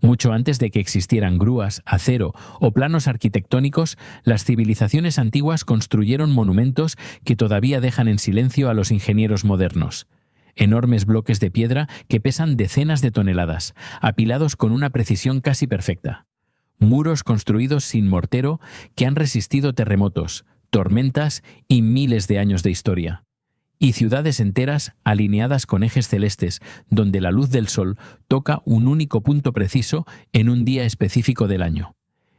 Mucho antes de que existieran grúas, acero o planos arquitectónicos, las civilizaciones antiguas construyeron monumentos que todavía dejan en silencio a los ingenieros modernos. Enormes bloques de piedra que pesan decenas de toneladas, apilados con una precisión casi perfecta. Muros construidos sin mortero que han resistido terremotos, tormentas y miles de años de historia. Y ciudades enteras alineadas con ejes celestes, donde la luz del sol toca un único punto preciso en un día específico del año.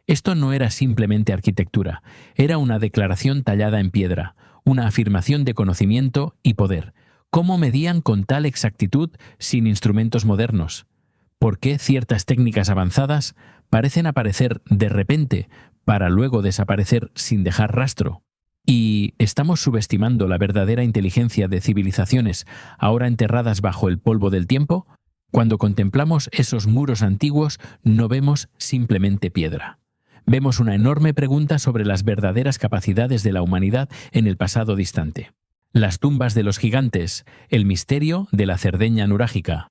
Esto no era simplemente arquitectura, era una declaración tallada en piedra, una afirmación de conocimiento y poder. ¿Cómo medían con tal exactitud sin instrumentos modernos? ¿Por qué ciertas técnicas avanzadas parecen aparecer de repente para luego desaparecer sin dejar rastro? ¿Y estamos subestimando la verdadera inteligencia de civilizaciones ahora enterradas bajo el polvo del tiempo? Cuando contemplamos esos muros antiguos, no vemos simplemente piedra. Vemos una enorme pregunta sobre las verdaderas capacidades de la humanidad en el pasado distante. Las tumbas de los gigantes, el misterio de la Cerdeña nurágica.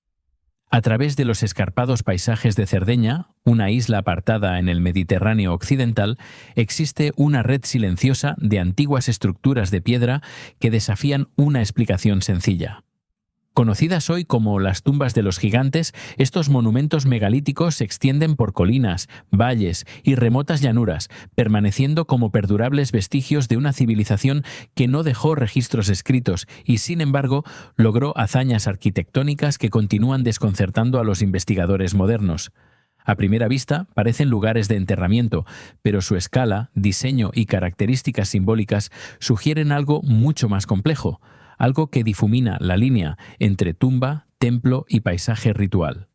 A través de los escarpados paisajes de Cerdeña, una isla apartada en el Mediterráneo occidental, existe una red silenciosa de antiguas estructuras de piedra que desafían una explicación sencilla. Conocidas hoy como las tumbas de los gigantes, estos monumentos megalíticos se extienden por colinas, valles y remotas llanuras, permaneciendo como perdurables vestigios de una civilización que no dejó registros escritos y, sin embargo, logró hazañas arquitectónicas que continúan desconcertando a los investigadores modernos. A primera vista, parecen lugares de enterramiento, pero su escala, diseño y características simbólicas sugieren algo mucho más complejo, algo que difumina la línea entre tumba, templo y paisaje ritual.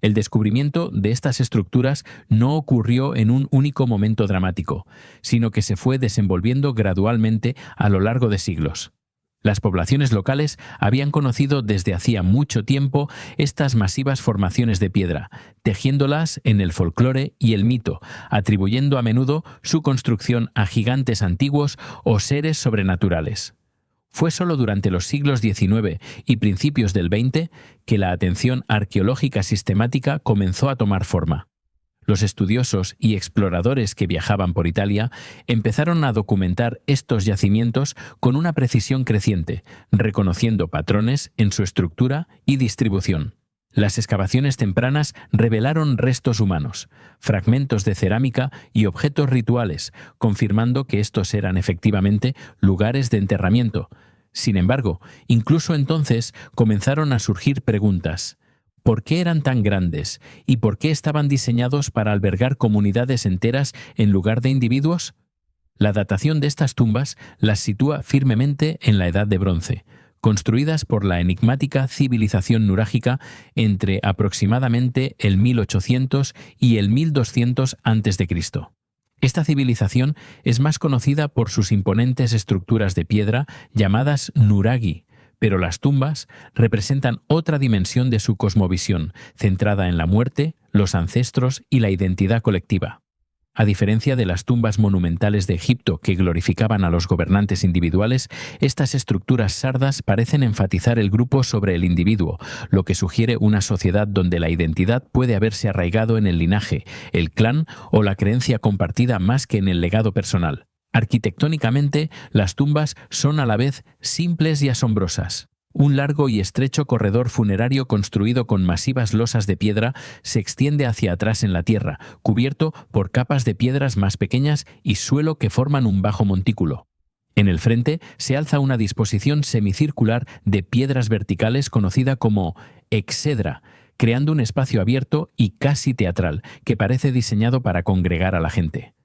El descubrimiento de estas estructuras no ocurrió en un único momento dramático, sino que se fue desenvolviendo gradualmente a lo largo de siglos. Las poblaciones locales habían conocido desde hacía mucho tiempo estas masivas formaciones de piedra, tejiéndolas en el folclore y el mito, atribuyendo a menudo su construcción a gigantes antiguos o seres sobrenaturales. Fue solo durante los siglos XIX y principios del XX que la atención arqueológica sistemática comenzó a tomar forma. Los estudiosos y exploradores que viajaban por Italia empezaron a documentar estos yacimientos con una precisión creciente, reconociendo patrones en su estructura y distribución. Las excavaciones tempranas revelaron restos humanos, fragmentos de cerámica y objetos rituales, confirmando que estos eran efectivamente lugares de enterramiento. Sin embargo, incluso entonces comenzaron a surgir preguntas. ¿Por qué eran tan grandes? ¿Y por qué estaban diseñados para albergar comunidades enteras en lugar de individuos? La datación de estas tumbas las sitúa firmemente en la Edad de Bronce, construidas por la enigmática civilización nurágica entre aproximadamente el 1800 y el 1200 a.C. Esta civilización es más conocida por sus imponentes estructuras de piedra llamadas nuraghi, pero las tumbas representan otra dimensión de su cosmovisión, centrada en la muerte, los ancestros y la identidad colectiva. A diferencia de las tumbas monumentales de Egipto que glorificaban a los gobernantes individuales, estas estructuras sardas parecen enfatizar el grupo sobre el individuo, lo que sugiere una sociedad donde la identidad puede haberse arraigado en el linaje, el clan o la creencia compartida más que en el legado personal. Arquitectónicamente, las tumbas son a la vez simples y asombrosas. Un largo y estrecho corredor funerario construido con masivas losas de piedra se extiende hacia atrás en la tierra, cubierto por capas de piedras más pequeñas y suelo que forman un bajo montículo. En el frente se alza una disposición semicircular de piedras verticales conocida como exedra, creando un espacio abierto y casi teatral que parece diseñado para congregar a la gente.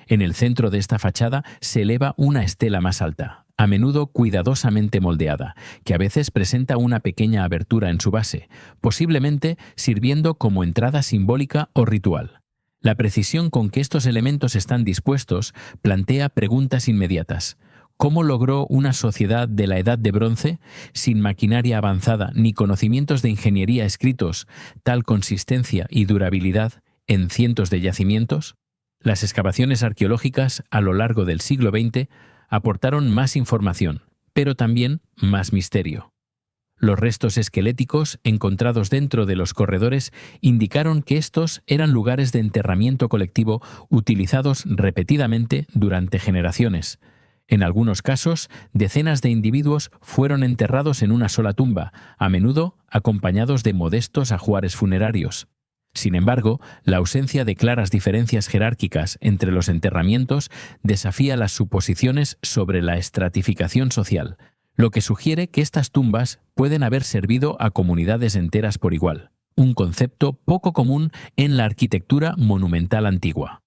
En el centro de esta fachada se eleva una estela más alta, a menudo cuidadosamente moldeada, que a veces presenta una pequeña abertura en su base, posiblemente sirviendo como entrada simbólica o ritual. La precisión con que estos elementos están dispuestos plantea preguntas inmediatas. ¿Cómo logró una sociedad de la Edad de Bronce, sin maquinaria avanzada ni conocimientos de ingeniería escritos, tal consistencia y durabilidad en cientos de yacimientos? Las excavaciones arqueológicas a lo largo del siglo XX aportaron más información, pero también más misterio. Los restos esqueléticos encontrados dentro de los corredores indicaron que estos eran lugares de enterramiento colectivo utilizados repetidamente durante generaciones. En algunos casos, decenas de individuos fueron enterrados en una sola tumba, a menudo acompañados de modestos ajuares funerarios. Sin embargo, la ausencia de claras diferencias jerárquicas entre los enterramientos desafía las suposiciones sobre la estratificación social, lo que sugiere que estas tumbas pueden haber servido a comunidades enteras por igual, un concepto poco común en la arquitectura monumental antigua.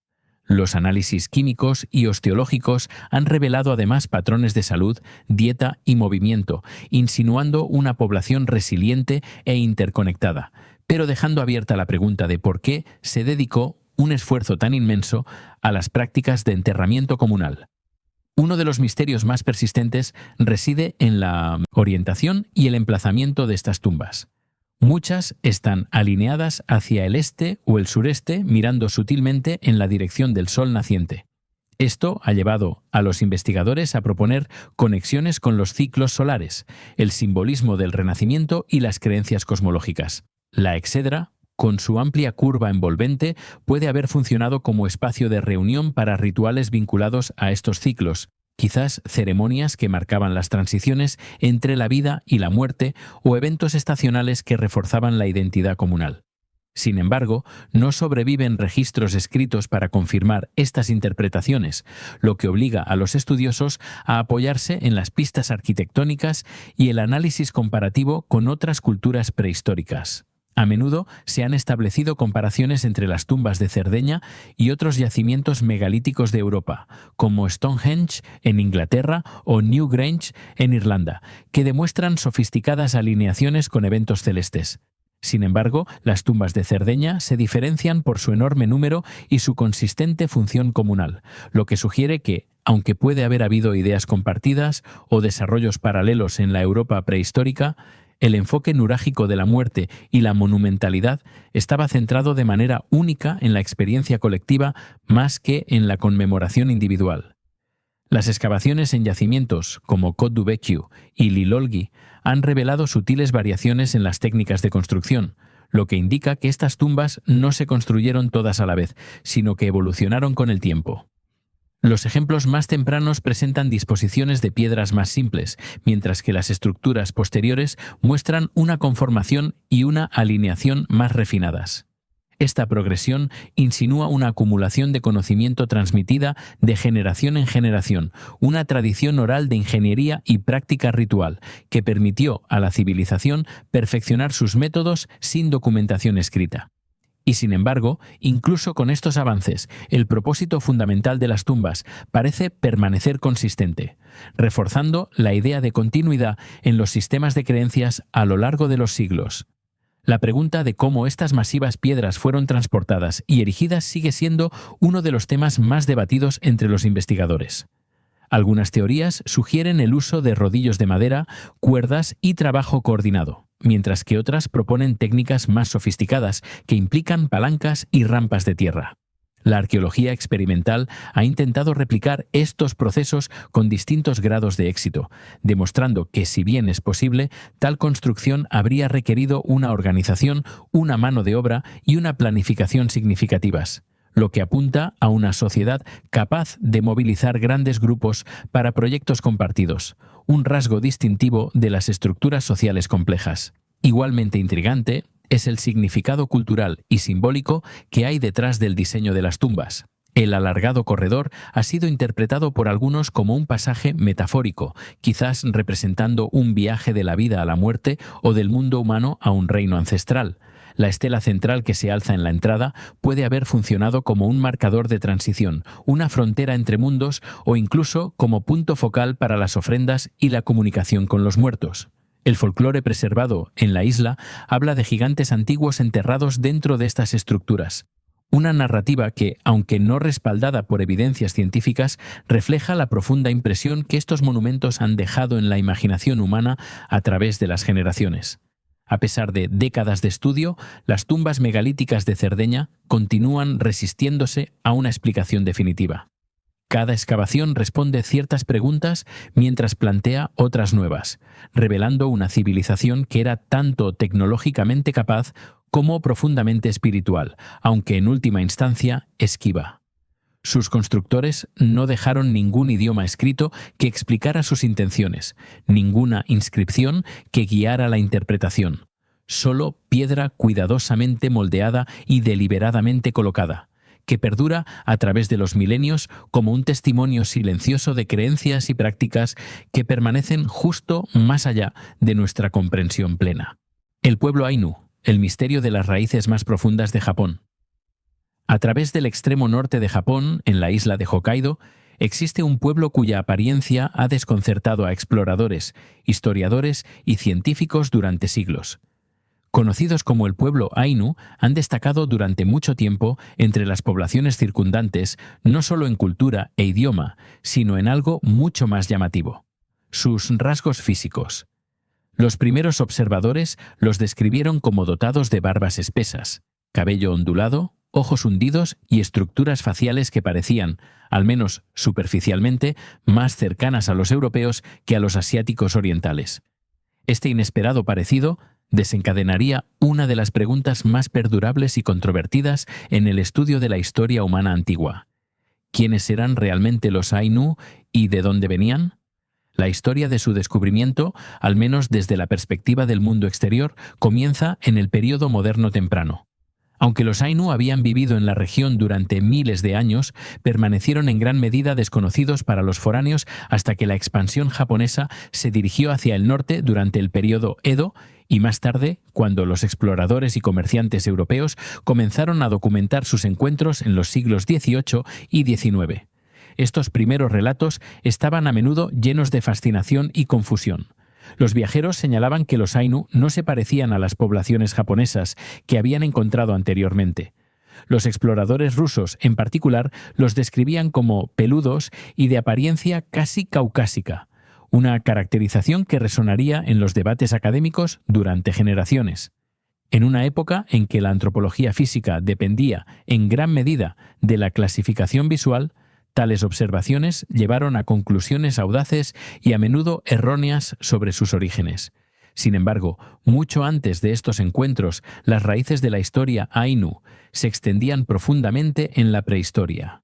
Los análisis químicos y osteológicos han revelado además patrones de salud, dieta y movimiento, insinuando una población resiliente e interconectada, pero dejando abierta la pregunta de por qué se dedicó un esfuerzo tan inmenso a las prácticas de enterramiento comunal. Uno de los misterios más persistentes reside en la orientación y el emplazamiento de estas tumbas. Muchas están alineadas hacia el este o el sureste, mirando sutilmente en la dirección del sol naciente. Esto ha llevado a los investigadores a proponer conexiones con los ciclos solares, el simbolismo del renacimiento y las creencias cosmológicas. La exedra, con su amplia curva envolvente, puede haber funcionado como espacio de reunión para rituales vinculados a estos ciclos, quizás ceremonias que marcaban las transiciones entre la vida y la muerte o eventos estacionales que reforzaban la identidad comunal. Sin embargo, no sobreviven registros escritos para confirmar estas interpretaciones, lo que obliga a los estudiosos a apoyarse en las pistas arquitectónicas y el análisis comparativo con otras culturas prehistóricas. A menudo se han establecido comparaciones entre las tumbas de Cerdeña y otros yacimientos megalíticos de Europa, como Stonehenge en Inglaterra o Newgrange en Irlanda, que demuestran sofisticadas alineaciones con eventos celestes. Sin embargo, las tumbas de Cerdeña se diferencian por su enorme número y su consistente función comunal, lo que sugiere que, aunque puede haber habido ideas compartidas o desarrollos paralelos en la Europa prehistórica, el enfoque nurágico de la muerte y la monumentalidad estaba centrado de manera única en la experiencia colectiva más que en la conmemoración individual. Las excavaciones en yacimientos como Côte du Vecchio y Lilolgi han revelado sutiles variaciones en las técnicas de construcción, lo que indica que estas tumbas no se construyeron todas a la vez, sino que evolucionaron con el tiempo. Los ejemplos más tempranos presentan disposiciones de piedras más simples, mientras que las estructuras posteriores muestran una conformación y una alineación más refinadas. Esta progresión insinúa una acumulación de conocimiento transmitida de generación en generación, una tradición oral de ingeniería y práctica ritual, que permitió a la civilización perfeccionar sus métodos sin documentación escrita. Y sin embargo, incluso con estos avances, el propósito fundamental de las tumbas parece permanecer consistente, reforzando la idea de continuidad en los sistemas de creencias a lo largo de los siglos. La pregunta de cómo estas masivas piedras fueron transportadas y erigidas sigue siendo uno de los temas más debatidos entre los investigadores. Algunas teorías sugieren el uso de rodillos de madera, cuerdas y trabajo coordinado, mientras que otras proponen técnicas más sofisticadas que implican palancas y rampas de tierra. La arqueología experimental ha intentado replicar estos procesos con distintos grados de éxito, demostrando que, si bien es posible, tal construcción habría requerido una organización, una mano de obra y una planificación significativas, lo que apunta a una sociedad capaz de movilizar grandes grupos para proyectos compartidos, un rasgo distintivo de las estructuras sociales complejas. Igualmente intrigante es el significado cultural y simbólico que hay detrás del diseño de las tumbas. El alargado corredor ha sido interpretado por algunos como un pasaje metafórico, quizás representando un viaje de la vida a la muerte o del mundo humano a un reino ancestral. La estela central que se alza en la entrada puede haber funcionado como un marcador de transición, una frontera entre mundos o incluso como punto focal para las ofrendas y la comunicación con los muertos. El folclore preservado en la isla habla de gigantes antiguos enterrados dentro de estas estructuras. Una narrativa que, aunque no respaldada por evidencias científicas, refleja la profunda impresión que estos monumentos han dejado en la imaginación humana a través de las generaciones. A pesar de décadas de estudio, las tumbas megalíticas de Cerdeña continúan resistiéndose a una explicación definitiva. Cada excavación responde ciertas preguntas mientras plantea otras nuevas, revelando una civilización que era tanto tecnológicamente capaz como profundamente espiritual, aunque en última instancia esquiva. Sus constructores no dejaron ningún idioma escrito que explicara sus intenciones, ninguna inscripción que guiara la interpretación, solo piedra cuidadosamente moldeada y deliberadamente colocada, que perdura a través de los milenios como un testimonio silencioso de creencias y prácticas que permanecen justo más allá de nuestra comprensión plena. El pueblo Ainu, el misterio de las raíces más profundas de Japón. A través del extremo norte de Japón, en la isla de Hokkaido, existe un pueblo cuya apariencia ha desconcertado a exploradores, historiadores y científicos durante siglos. Conocidos como el pueblo Ainu, han destacado durante mucho tiempo entre las poblaciones circundantes, no solo en cultura e idioma, sino en algo mucho más llamativo: sus rasgos físicos. Los primeros observadores los describieron como dotados de barbas espesas, cabello ondulado, ojos hundidos y estructuras faciales que parecían, al menos superficialmente, más cercanas a los europeos que a los asiáticos orientales. Este inesperado parecido desencadenaría una de las preguntas más perdurables y controvertidas en el estudio de la historia humana antigua. ¿Quiénes eran realmente los Ainu y de dónde venían? La historia de su descubrimiento, al menos desde la perspectiva del mundo exterior, comienza en el período moderno temprano. Aunque los Ainu habían vivido en la región durante miles de años, permanecieron en gran medida desconocidos para los foráneos hasta que la expansión japonesa se dirigió hacia el norte durante el período Edo y más tarde, cuando los exploradores y comerciantes europeos comenzaron a documentar sus encuentros en los siglos XVIII y XIX. Estos primeros relatos estaban a menudo llenos de fascinación y confusión. Los viajeros señalaban que los Ainu no se parecían a las poblaciones japonesas que habían encontrado anteriormente. Los exploradores rusos, en particular, los describían como peludos y de apariencia casi caucásica, una caracterización que resonaría en los debates académicos durante generaciones. En una época en que la antropología física dependía en gran medida de la clasificación visual, tales observaciones llevaron a conclusiones audaces y a menudo erróneas sobre sus orígenes. Sin embargo, mucho antes de estos encuentros, las raíces de la historia Ainu se extendían profundamente en la prehistoria.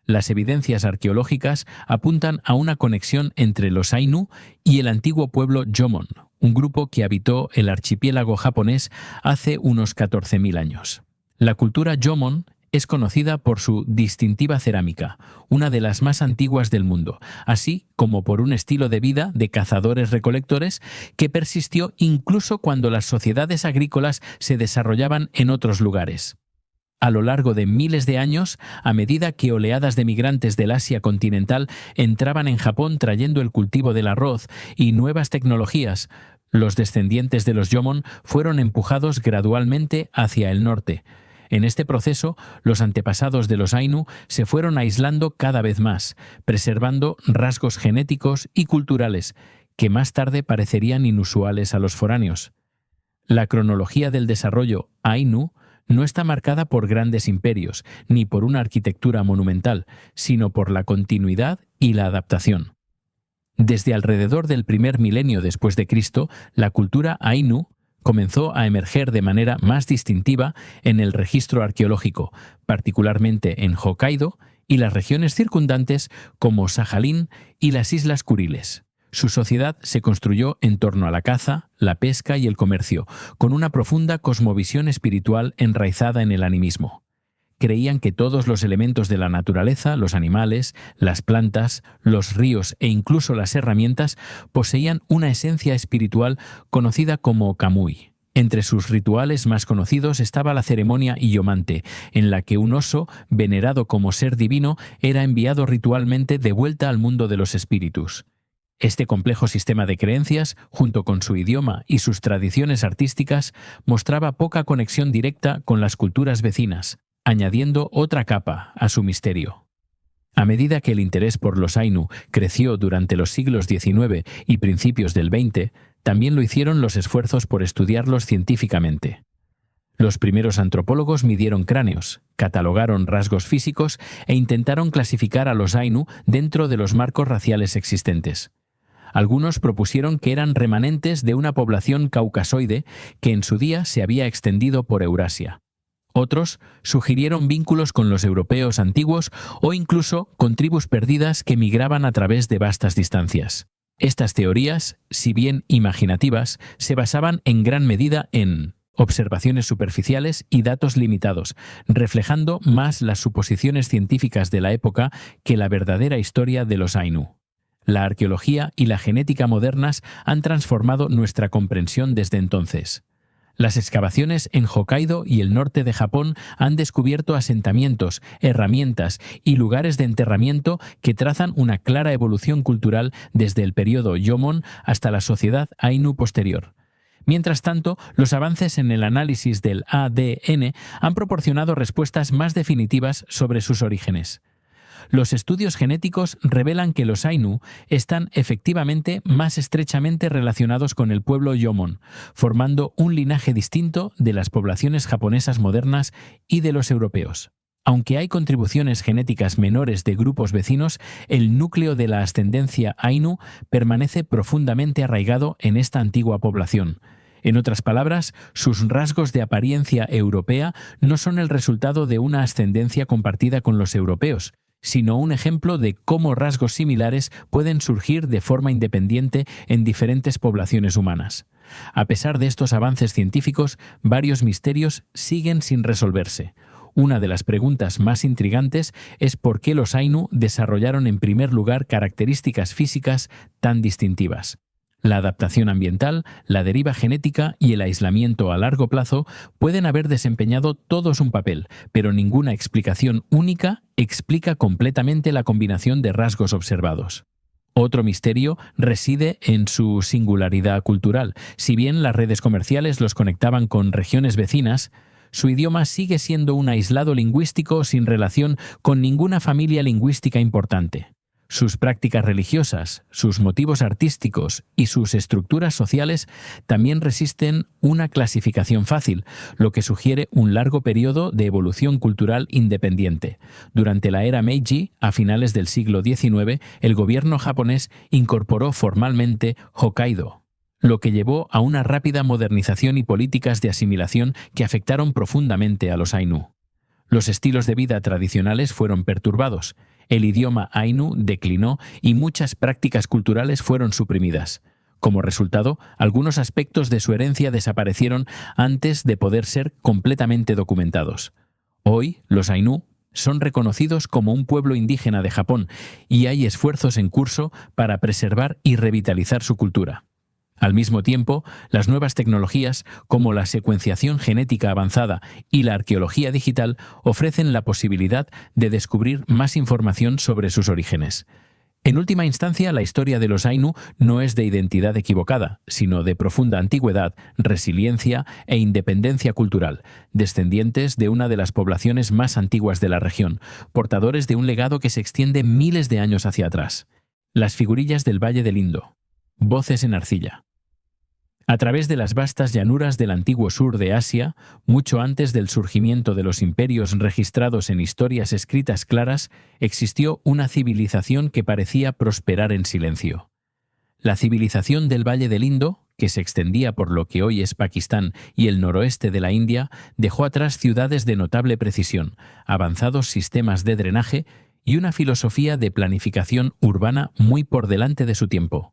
Las evidencias arqueológicas apuntan a una conexión entre los Ainu y el antiguo pueblo Jomon, un grupo que habitó el archipiélago japonés hace unos 14.000 años. La cultura Jomon es conocida por su distintiva cerámica, una de las más antiguas del mundo, así como por un estilo de vida de cazadores-recolectores que persistió incluso cuando las sociedades agrícolas se desarrollaban en otros lugares. A lo largo de miles de años, a medida que oleadas de migrantes del Asia continental entraban en Japón trayendo el cultivo del arroz y nuevas tecnologías, los descendientes de los Jomon fueron empujados gradualmente hacia el norte. En este proceso, los antepasados de los Ainu se fueron aislando cada vez más, preservando rasgos genéticos y culturales que más tarde parecerían inusuales a los foráneos. La cronología del desarrollo Ainu no está marcada por grandes imperios, ni por una arquitectura monumental, sino por la continuidad y la adaptación. Desde alrededor del primer milenio después de Cristo, la cultura Ainu comenzó a emerger de manera más distintiva en el registro arqueológico, particularmente en Hokkaido y las regiones circundantes como Sajalín y las Islas Kuriles. Su sociedad se construyó en torno a la caza, la pesca y el comercio, con una profunda cosmovisión espiritual enraizada en el animismo. Creían que todos los elementos de la naturaleza, los animales, las plantas, los ríos e incluso las herramientas, poseían una esencia espiritual conocida como kamui. Entre sus rituales más conocidos estaba la ceremonia Iyomante, en la que un oso, venerado como ser divino, era enviado ritualmente de vuelta al mundo de los espíritus. Este complejo sistema de creencias, junto con su idioma y sus tradiciones artísticas, mostraba poca conexión directa con las culturas vecinas, añadiendo otra capa a su misterio. A medida que el interés por los Ainu creció durante los siglos XIX y principios del XX, también lo hicieron los esfuerzos por estudiarlos científicamente. Los primeros antropólogos midieron cráneos, catalogaron rasgos físicos e intentaron clasificar a los Ainu dentro de los marcos raciales existentes. Algunos propusieron que eran remanentes de una población caucasoide que en su día se había extendido por Eurasia. Otros sugirieron vínculos con los europeos antiguos o incluso con tribus perdidas que migraban a través de vastas distancias. Estas teorías, si bien imaginativas, se basaban en gran medida en observaciones superficiales y datos limitados, reflejando más las suposiciones científicas de la época que la verdadera historia de los Ainu. La arqueología y la genética modernas han transformado nuestra comprensión desde entonces. Las excavaciones en Hokkaido y el norte de Japón han descubierto asentamientos, herramientas y lugares de enterramiento que trazan una clara evolución cultural desde el periodo Jomon hasta la sociedad Ainu posterior. Mientras tanto, los avances en el análisis del ADN han proporcionado respuestas más definitivas sobre sus orígenes. Los estudios genéticos revelan que los Ainu están efectivamente más estrechamente relacionados con el pueblo Jomon, formando un linaje distinto de las poblaciones japonesas modernas y de los europeos. Aunque hay contribuciones genéticas menores de grupos vecinos, el núcleo de la ascendencia Ainu permanece profundamente arraigado en esta antigua población. En otras palabras, sus rasgos de apariencia europea no son el resultado de una ascendencia compartida con los europeos, sino un ejemplo de cómo rasgos similares pueden surgir de forma independiente en diferentes poblaciones humanas. A pesar de estos avances científicos, varios misterios siguen sin resolverse. Una de las preguntas más intrigantes es por qué los Ainu desarrollaron en primer lugar características físicas tan distintivas. La adaptación ambiental, la deriva genética y el aislamiento a largo plazo pueden haber desempeñado todos un papel, pero ninguna explicación única explica completamente la combinación de rasgos observados. Otro misterio reside en su singularidad cultural. Si bien las redes comerciales los conectaban con regiones vecinas, su idioma sigue siendo un aislado lingüístico sin relación con ninguna familia lingüística importante. Sus prácticas religiosas, sus motivos artísticos y sus estructuras sociales también resisten una clasificación fácil, lo que sugiere un largo periodo de evolución cultural independiente. Durante la era Meiji, a finales del siglo XIX, el gobierno japonés incorporó formalmente Hokkaido, lo que llevó a una rápida modernización y políticas de asimilación que afectaron profundamente a los Ainu. Los estilos de vida tradicionales fueron perturbados. El idioma Ainu declinó y muchas prácticas culturales fueron suprimidas. Como resultado, algunos aspectos de su herencia desaparecieron antes de poder ser completamente documentados. Hoy, los Ainu son reconocidos como un pueblo indígena de Japón y hay esfuerzos en curso para preservar y revitalizar su cultura. Al mismo tiempo, las nuevas tecnologías, como la secuenciación genética avanzada y la arqueología digital, ofrecen la posibilidad de descubrir más información sobre sus orígenes. En última instancia, la historia de los Ainu no es de identidad equivocada, sino de profunda antigüedad, resiliencia e independencia cultural, descendientes de una de las poblaciones más antiguas de la región, portadores de un legado que se extiende miles de años hacia atrás. Las figurillas del Valle del Indo. Voces en arcilla. A través de las vastas llanuras del antiguo sur de Asia, mucho antes del surgimiento de los imperios registrados en historias escritas claras, existió una civilización que parecía prosperar en silencio. La civilización del Valle del Indo, que se extendía por lo que hoy es Pakistán y el noroeste de la India, dejó atrás ciudades de notable precisión, avanzados sistemas de drenaje y una filosofía de planificación urbana muy por delante de su tiempo.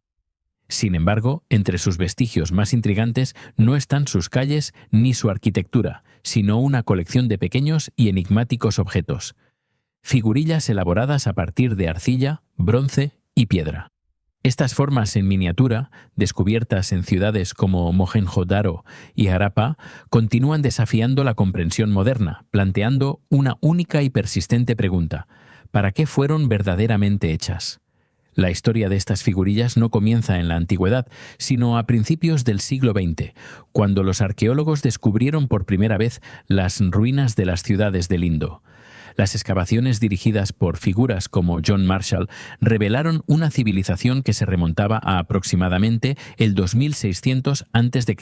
Sin embargo, entre sus vestigios más intrigantes no están sus calles ni su arquitectura, sino una colección de pequeños y enigmáticos objetos. Figurillas elaboradas a partir de arcilla, bronce y piedra. Estas formas en miniatura, descubiertas en ciudades como Mohenjo-Daro y Harappa, continúan desafiando la comprensión moderna, planteando una única y persistente pregunta: ¿para qué fueron verdaderamente hechas? La historia de estas figurillas no comienza en la antigüedad, sino a principios del siglo XX, cuando los arqueólogos descubrieron por primera vez las ruinas de las ciudades del Indo. Las excavaciones dirigidas por figuras como John Marshall revelaron una civilización que se remontaba a aproximadamente el 2600 a.C.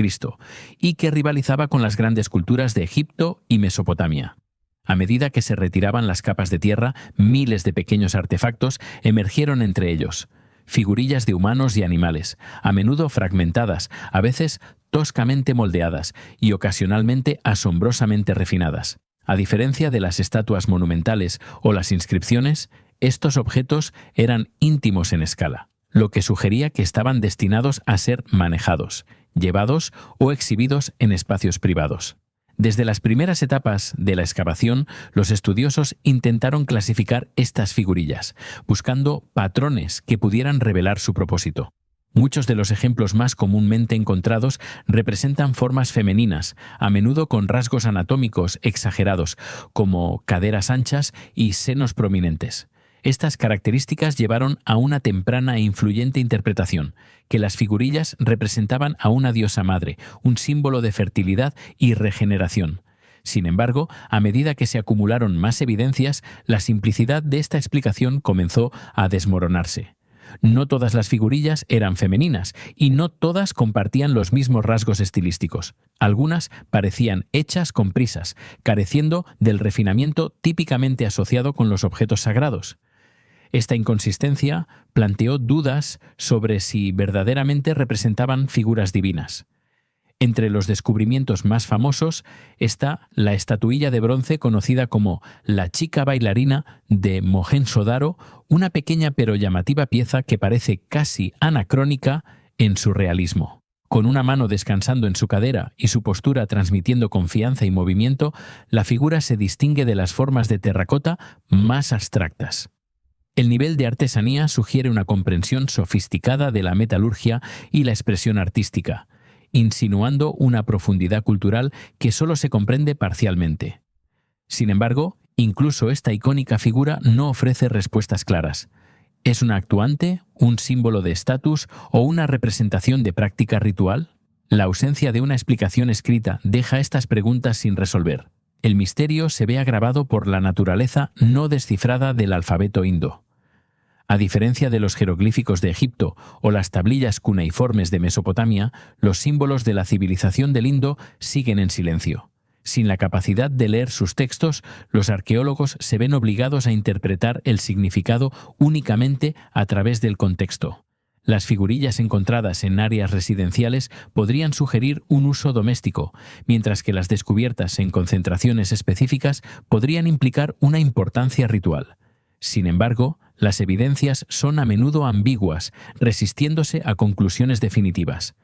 y que rivalizaba con las grandes culturas de Egipto y Mesopotamia. A medida que se retiraban las capas de tierra, miles de pequeños artefactos emergieron entre ellos. Figurillas de humanos y animales, a menudo fragmentadas, a veces toscamente moldeadas y ocasionalmente asombrosamente refinadas. A diferencia de las estatuas monumentales o las inscripciones, estos objetos eran íntimos en escala, lo que sugería que estaban destinados a ser manejados, llevados o exhibidos en espacios privados. Desde las primeras etapas de la excavación, los estudiosos intentaron clasificar estas figurillas, buscando patrones que pudieran revelar su propósito. Muchos de los ejemplos más comúnmente encontrados representan formas femeninas, a menudo con rasgos anatómicos exagerados, como caderas anchas y senos prominentes. Estas características llevaron a una temprana e influyente interpretación, que las figurillas representaban a una diosa madre, un símbolo de fertilidad y regeneración. Sin embargo, a medida que se acumularon más evidencias, la simplicidad de esta explicación comenzó a desmoronarse. No todas las figurillas eran femeninas y no todas compartían los mismos rasgos estilísticos. Algunas parecían hechas con prisas, careciendo del refinamiento típicamente asociado con los objetos sagrados. Esta inconsistencia planteó dudas sobre si verdaderamente representaban figuras divinas. Entre los descubrimientos más famosos está la estatuilla de bronce conocida como la chica bailarina de Mohenjo-Daro, una pequeña pero llamativa pieza que parece casi anacrónica en su realismo. Con una mano descansando en su cadera y su postura transmitiendo confianza y movimiento, la figura se distingue de las formas de terracota más abstractas. El nivel de artesanía sugiere una comprensión sofisticada de la metalurgia y la expresión artística, insinuando una profundidad cultural que solo se comprende parcialmente. Sin embargo, incluso esta icónica figura no ofrece respuestas claras. ¿Es una actuante, un símbolo de estatus o una representación de práctica ritual? La ausencia de una explicación escrita deja estas preguntas sin resolver. El misterio se ve agravado por la naturaleza no descifrada del alfabeto indo. A diferencia de los jeroglíficos de Egipto o las tablillas cuneiformes de Mesopotamia, los símbolos de la civilización del Indo siguen en silencio. Sin la capacidad de leer sus textos, los arqueólogos se ven obligados a interpretar el significado únicamente a través del contexto. Las figurillas encontradas en áreas residenciales podrían sugerir un uso doméstico, mientras que las descubiertas en concentraciones específicas podrían implicar una importancia ritual. Sin embargo, las evidencias son a menudo ambiguas, resistiéndose a conclusiones definitivas.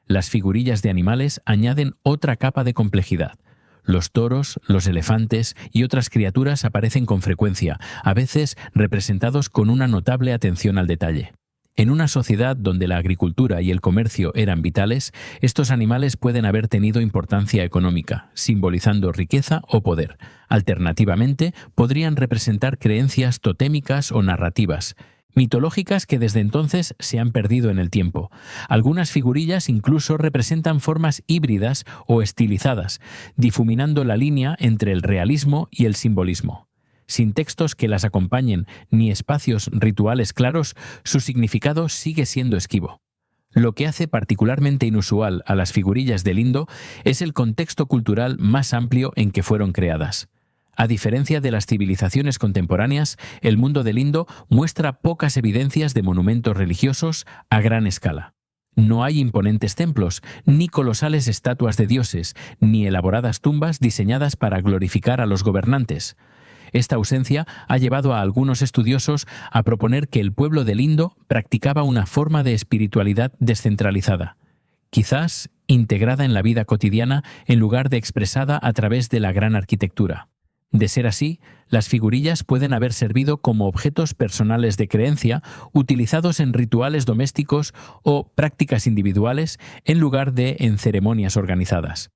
Las figurillas de animales añaden otra capa de complejidad. Los toros, los elefantes y otras criaturas aparecen con frecuencia, a veces representados con una notable atención al detalle. En una sociedad donde la agricultura y el comercio eran vitales, estos animales pueden haber tenido importancia económica, simbolizando riqueza o poder. Alternativamente, podrían representar creencias totémicas o narrativas, mitológicas que desde entonces se han perdido en el tiempo. Algunas figurillas incluso representan formas híbridas o estilizadas, difuminando la línea entre el realismo y el simbolismo. Sin textos que las acompañen ni espacios rituales claros, su significado sigue siendo esquivo. Lo que hace particularmente inusual a las figurillas del Indo es el contexto cultural más amplio en que fueron creadas. A diferencia de las civilizaciones contemporáneas, el mundo del Indo muestra pocas evidencias de monumentos religiosos a gran escala. No hay imponentes templos, ni colosales estatuas de dioses, ni elaboradas tumbas diseñadas para glorificar a los gobernantes. Esta ausencia ha llevado a algunos estudiosos a proponer que el pueblo del Indo practicaba una forma de espiritualidad descentralizada, quizás integrada en la vida cotidiana en lugar de expresada a través de la gran arquitectura. De ser así, las figurillas pueden haber servido como objetos personales de creencia, utilizados en rituales domésticos o prácticas individuales en lugar de en ceremonias organizadas.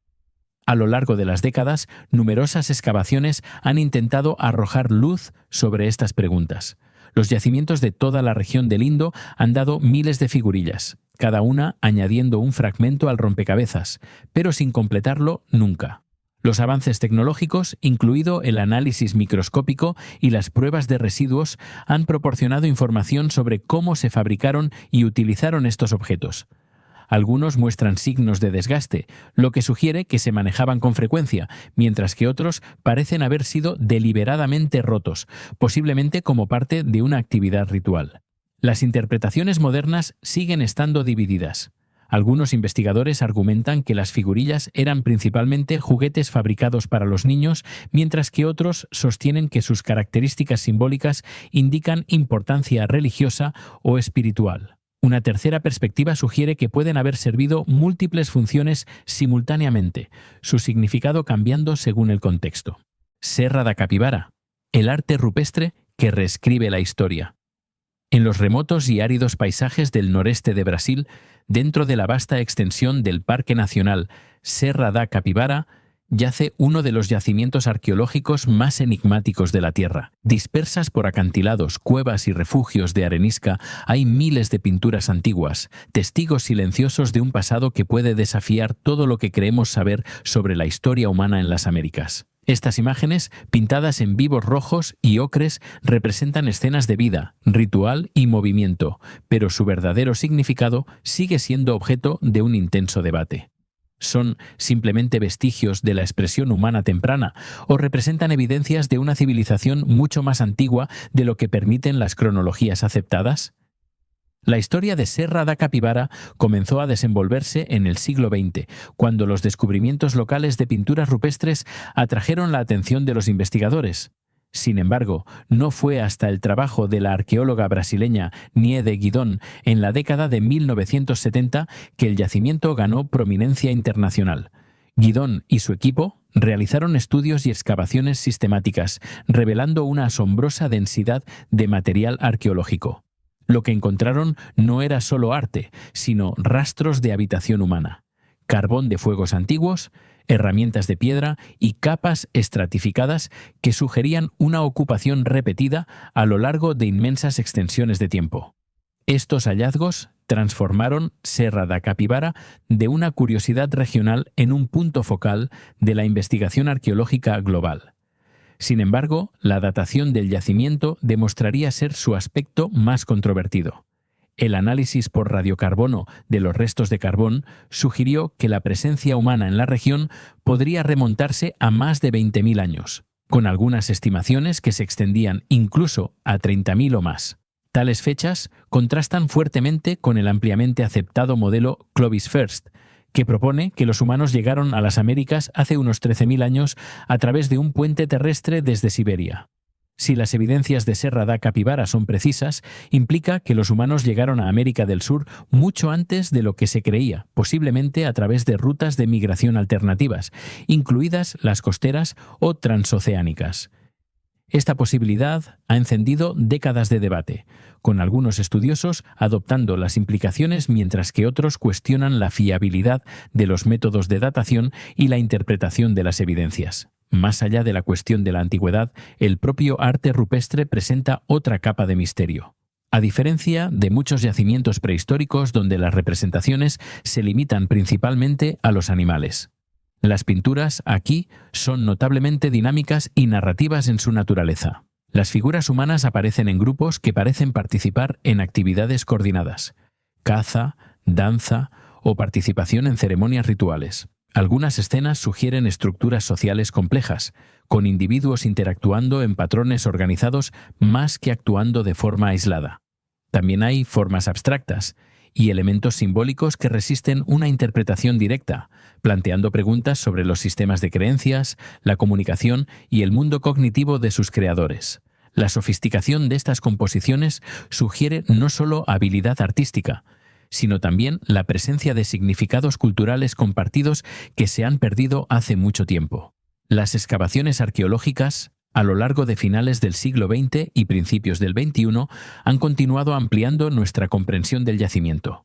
A lo largo de las décadas, numerosas excavaciones han intentado arrojar luz sobre estas preguntas. Los yacimientos de toda la región del Indo han dado miles de figurillas, cada una añadiendo un fragmento al rompecabezas, pero sin completarlo nunca. Los avances tecnológicos, incluido el análisis microscópico y las pruebas de residuos, han proporcionado información sobre cómo se fabricaron y utilizaron estos objetos. Algunos muestran signos de desgaste, lo que sugiere que se manejaban con frecuencia, mientras que otros parecen haber sido deliberadamente rotos, posiblemente como parte de una actividad ritual. Las interpretaciones modernas siguen estando divididas. Algunos investigadores argumentan que las figurillas eran principalmente juguetes fabricados para los niños, mientras que otros sostienen que sus características simbólicas indican importancia religiosa o espiritual. Una tercera perspectiva sugiere que pueden haber servido múltiples funciones simultáneamente, su significado cambiando según el contexto. Serra da Capivara, el arte rupestre que reescribe la historia. En los remotos y áridos paisajes del noreste de Brasil, dentro de la vasta extensión del Parque Nacional Serra da Capivara, yace uno de los yacimientos arqueológicos más enigmáticos de la Tierra. Dispersas por acantilados, cuevas y refugios de arenisca, hay miles de pinturas antiguas, testigos silenciosos de un pasado que puede desafiar todo lo que creemos saber sobre la historia humana en las Américas. Estas imágenes, pintadas en vivos rojos y ocres, representan escenas de vida, ritual y movimiento, pero su verdadero significado sigue siendo objeto de un intenso debate. ¿Son simplemente vestigios de la expresión humana temprana o representan evidencias de una civilización mucho más antigua de lo que permiten las cronologías aceptadas? La historia de Serra da Capivara comenzó a desenvolverse en el siglo XX, cuando los descubrimientos locales de pinturas rupestres atrajeron la atención de los investigadores. Sin embargo, no fue hasta el trabajo de la arqueóloga brasileña Niede Guidon en la década de 1970 que el yacimiento ganó prominencia internacional. Guidon y su equipo realizaron estudios y excavaciones sistemáticas, revelando una asombrosa densidad de material arqueológico. Lo que encontraron no era solo arte, sino rastros de habitación humana, carbón de fuegos antiguos, herramientas de piedra y capas estratificadas que sugerían una ocupación repetida a lo largo de inmensas extensiones de tiempo. Estos hallazgos transformaron Serra da Capivara de una curiosidad regional en un punto focal de la investigación arqueológica global. Sin embargo, la datación del yacimiento demostraría ser su aspecto más controvertido. El análisis por radiocarbono de los restos de carbón sugirió que la presencia humana en la región podría remontarse a más de 20.000 años, con algunas estimaciones que se extendían incluso a 30.000 o más. Tales fechas contrastan fuertemente con el ampliamente aceptado modelo Clovis First, que propone que los humanos llegaron a las Américas hace unos 13.000 años a través de un puente terrestre desde Siberia. Si las evidencias de Serra da Capivara son precisas, implica que los humanos llegaron a América del Sur mucho antes de lo que se creía, posiblemente a través de rutas de migración alternativas, incluidas las costeras o transoceánicas. Esta posibilidad ha encendido décadas de debate, con algunos estudiosos adoptando las implicaciones mientras que otros cuestionan la fiabilidad de los métodos de datación y la interpretación de las evidencias. Más allá de la cuestión de la antigüedad, el propio arte rupestre presenta otra capa de misterio. A diferencia de muchos yacimientos prehistóricos donde las representaciones se limitan principalmente a los animales. Las pinturas aquí son notablemente dinámicas y narrativas en su naturaleza. Las figuras humanas aparecen en grupos que parecen participar en actividades coordinadas: caza, danza o participación en ceremonias rituales. Algunas escenas sugieren estructuras sociales complejas, con individuos interactuando en patrones organizados más que actuando de forma aislada. También hay formas abstractas y elementos simbólicos que resisten una interpretación directa, planteando preguntas sobre los sistemas de creencias, la comunicación y el mundo cognitivo de sus creadores. La sofisticación de estas composiciones sugiere no solo habilidad artística, sino también la presencia de significados culturales compartidos que se han perdido hace mucho tiempo. Las excavaciones arqueológicas, a lo largo de finales del siglo XX y principios del XXI, han continuado ampliando nuestra comprensión del yacimiento.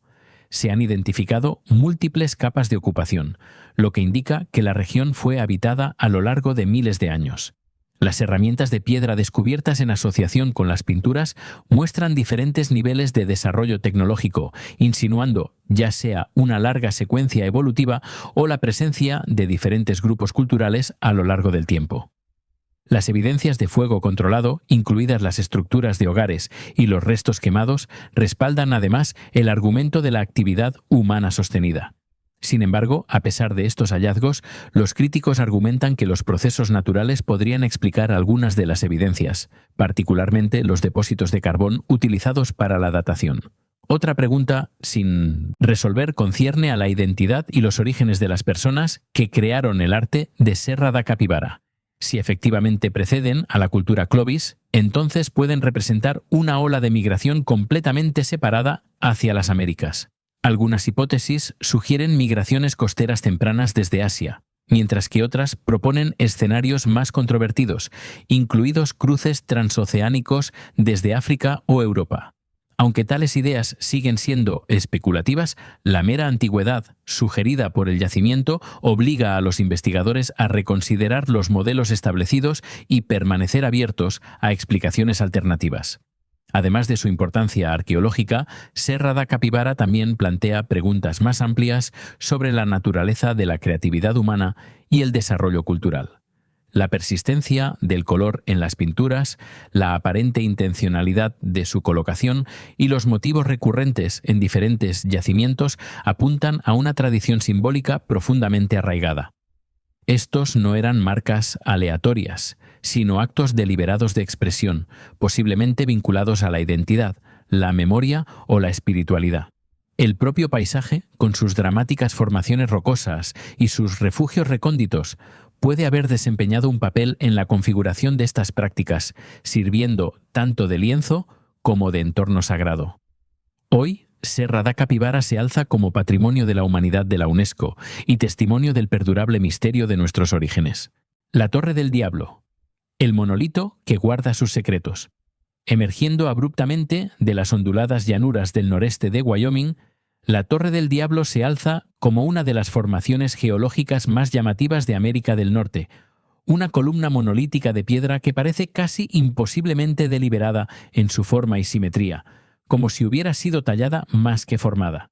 Se han identificado múltiples capas de ocupación, lo que indica que la región fue habitada a lo largo de miles de años. Las herramientas de piedra descubiertas en asociación con las pinturas muestran diferentes niveles de desarrollo tecnológico, insinuando ya sea una larga secuencia evolutiva o la presencia de diferentes grupos culturales a lo largo del tiempo. Las evidencias de fuego controlado, incluidas las estructuras de hogares y los restos quemados, respaldan además el argumento de la actividad humana sostenida. Sin embargo, a pesar de estos hallazgos, los críticos argumentan que los procesos naturales podrían explicar algunas de las evidencias, particularmente los depósitos de carbón utilizados para la datación. Otra pregunta sin resolver concierne a la identidad y los orígenes de las personas que crearon el arte de Serra da Capivara. Si efectivamente preceden a la cultura Clovis, entonces pueden representar una ola de migración completamente separada hacia las Américas. Algunas hipótesis sugieren migraciones costeras tempranas desde Asia, mientras que otras proponen escenarios más controvertidos, incluidos cruces transoceánicos desde África o Europa. Aunque tales ideas siguen siendo especulativas, la mera antigüedad sugerida por el yacimiento obliga a los investigadores a reconsiderar los modelos establecidos y permanecer abiertos a explicaciones alternativas. Además de su importancia arqueológica, Serra da Capivara también plantea preguntas más amplias sobre la naturaleza de la creatividad humana y el desarrollo cultural. La persistencia del color en las pinturas, la aparente intencionalidad de su colocación y los motivos recurrentes en diferentes yacimientos apuntan a una tradición simbólica profundamente arraigada. Estos no eran marcas aleatorias, sino actos deliberados de expresión, posiblemente vinculados a la identidad, la memoria o la espiritualidad. El propio paisaje, con sus dramáticas formaciones rocosas y sus refugios recónditos, puede haber desempeñado un papel en la configuración de estas prácticas, sirviendo tanto de lienzo como de entorno sagrado. Hoy, Serra da Capivara se alza como Patrimonio de la Humanidad de la UNESCO y testimonio del perdurable misterio de nuestros orígenes. La Torre del Diablo, el monolito que guarda sus secretos. Emergiendo abruptamente de las onduladas llanuras del noreste de Wyoming, la Torre del Diablo se alza como una de las formaciones geológicas más llamativas de América del Norte, una columna monolítica de piedra que parece casi imposiblemente deliberada en su forma y simetría, como si hubiera sido tallada más que formada.